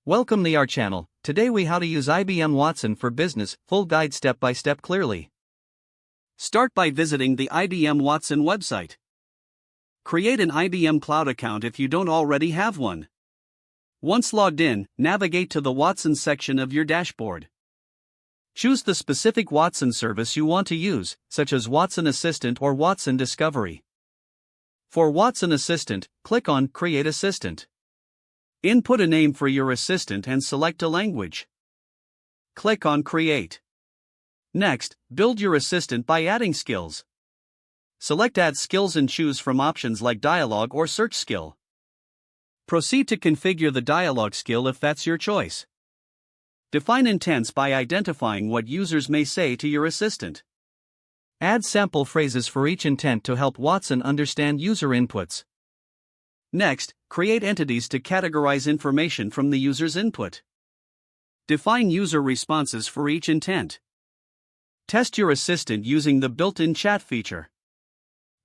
Welcome to our channel. Today we how to use IBM Watson for business, full guide step by step clearly. Start by visiting the IBM Watson website. Create an IBM Cloud account if you don't already have one. Once logged in, navigate to the Watson section of your dashboard. Choose the specific Watson service you want to use, such as Watson Assistant or Watson Discovery. For Watson Assistant, click on Create Assistant. Input a name for your assistant and select a language. Click on Create. Next, build your assistant by adding skills. Select Add Skills and choose from options like Dialogue or Search skill. Proceed to configure the Dialogue skill if that's your choice. Define intents by identifying what users may say to your assistant. Add sample phrases for each intent to help Watson understand user inputs. Next, create entities to categorize information from the user's input. Define user responses for each intent. Test your assistant using the built-in chat feature.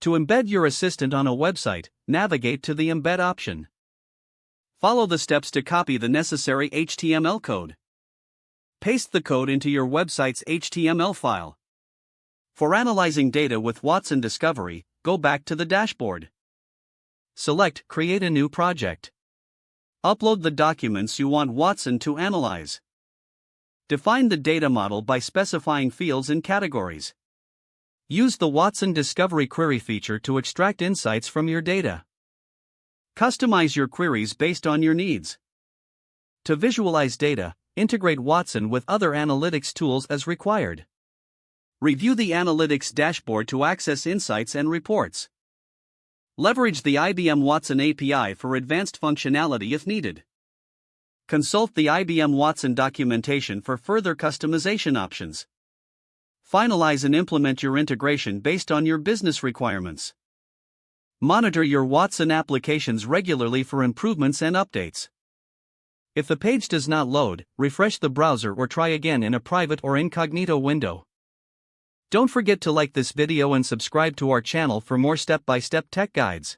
To embed your assistant on a website, navigate to the Embed option. Follow the steps to copy the necessary HTML code. Paste the code into your website's HTML file. For analyzing data with Watson Discovery, go back to the dashboard. Select Create a new project. Upload the documents you want Watson to analyze. Define the data model by specifying fields and categories. Use the Watson Discovery Query feature to extract insights from your data. Customize your queries based on your needs. To visualize data, integrate Watson with other analytics tools as required. Review the analytics dashboard to access insights and reports. Leverage the IBM Watson API for advanced functionality if needed. Consult the IBM Watson documentation for further customization options. Finalize and implement your integration based on your business requirements. Monitor your Watson applications regularly for improvements and updates. If the page does not load, refresh the browser or try again in a private or incognito window. Don't forget to like this video and subscribe to our channel for more step-by-step tech guides.